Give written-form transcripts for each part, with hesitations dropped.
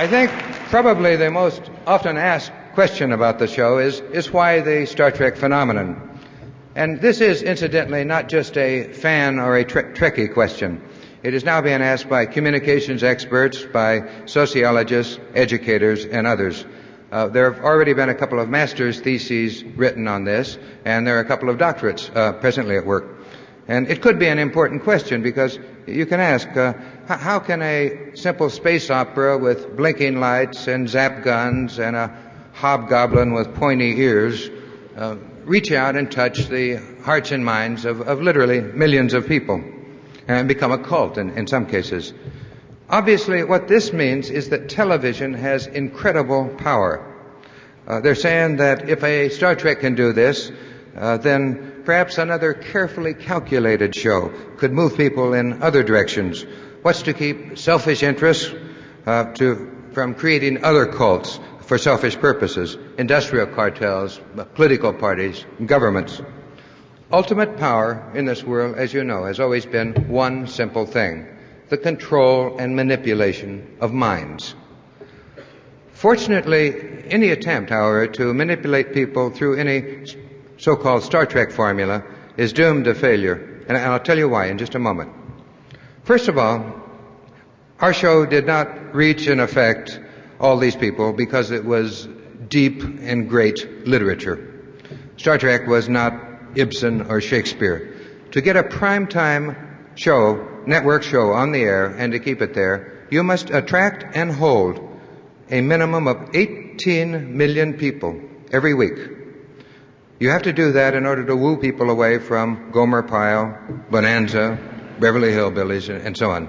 I think probably the most often asked question about the show is why the Star Trek phenomenon? And this is, incidentally, not just a fan or a Trekkie question. It is now being asked by communications experts, by sociologists, educators, and others. There have already been a couple of master's theses written on this, and there are a couple of doctorates presently at work. And it could be an important question because you can ask, how can a simple space opera with blinking lights and zap guns and a hobgoblin with pointy ears reach out and touch the hearts and minds of literally millions of people and become a cult in some cases? Obviously, what this means is that television has incredible power. They're saying that if a Star Trek can do this, then perhaps another carefully calculated show could move people in other directions. What's to keep selfish interests from creating other cults for selfish purposes, industrial cartels, political parties, governments. Ultimate power in this world, as you know, has always been one simple thing: the control and manipulation of minds. Fortunately, any attempt, however, to manipulate people through any so-called Star Trek formula is doomed to failure, and I'll tell you why in just a moment. First of all, our show did not reach and affect all these people because it was deep and great literature. Star Trek was not Ibsen or Shakespeare. To get a primetime show, network show on the air and to keep it there, you must attract and hold a minimum of 18 million people every week. You have to do that in order to woo people away from Gomer Pyle, Bonanza, Beverly Hillbillies, and so on.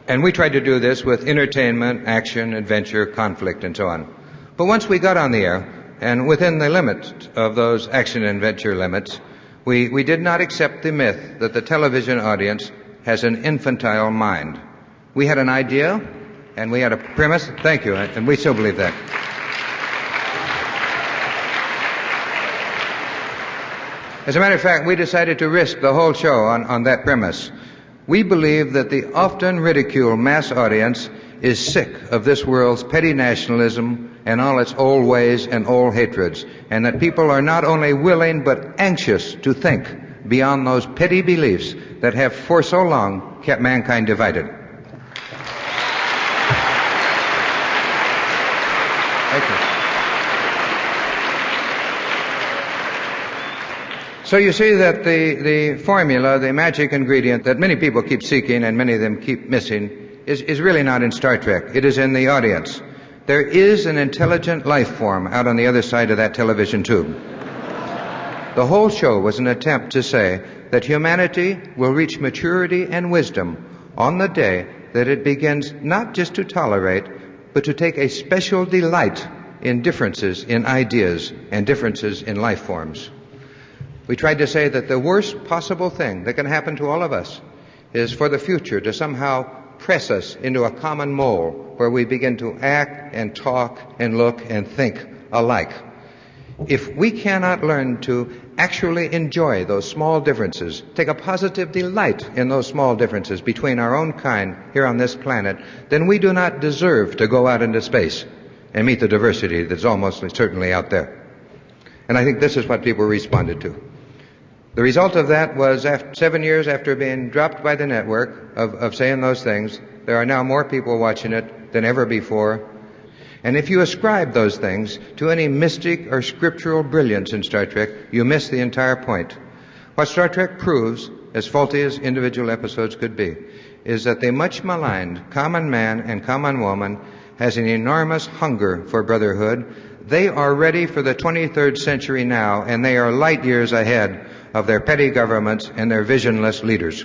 And we tried to do this with entertainment, action, adventure, conflict, and so on. But once we got on the air, and within the limits of those action and adventure limits, we did not accept the myth that the television audience has an infantile mind. We had an idea, and we had a premise. Thank you, and we still believe that. As a matter of fact, we decided to risk the whole show on that premise. We believe that the often ridiculed mass audience is sick of this world's petty nationalism and all its old ways and old hatreds, and that people are not only willing but anxious to think beyond those petty beliefs that have for so long kept mankind divided. Thank you. So you see that the formula, the magic ingredient that many people keep seeking and many of them keep missing is really not in Star Trek. It is in the audience. There is an intelligent life form out on the other side of that television tube. The whole show was an attempt to say that humanity will reach maturity and wisdom on the day that it begins not just to tolerate, but to take a special delight in differences in ideas and differences in life forms. We tried to say that the worst possible thing that can happen to all of us is for the future to somehow press us into a common mold where we begin to act and talk and look and think alike. If we cannot learn to actually enjoy those small differences, take a positive delight in those small differences between our own kind here on this planet, then we do not deserve to go out into space and meet the diversity that's almost certainly out there. And I think this is what people responded to. The result of that was 7 years after being dropped by the network of saying those things, there are now more people watching it than ever before. And if you ascribe those things to any mystic or scriptural brilliance in Star Trek, you miss the entire point. What Star Trek proves, as faulty as individual episodes could be, is that the much maligned common man and common woman has an enormous hunger for brotherhood. They are ready for the 23rd century now, and they are light years ahead of their petty governments and their visionless leaders.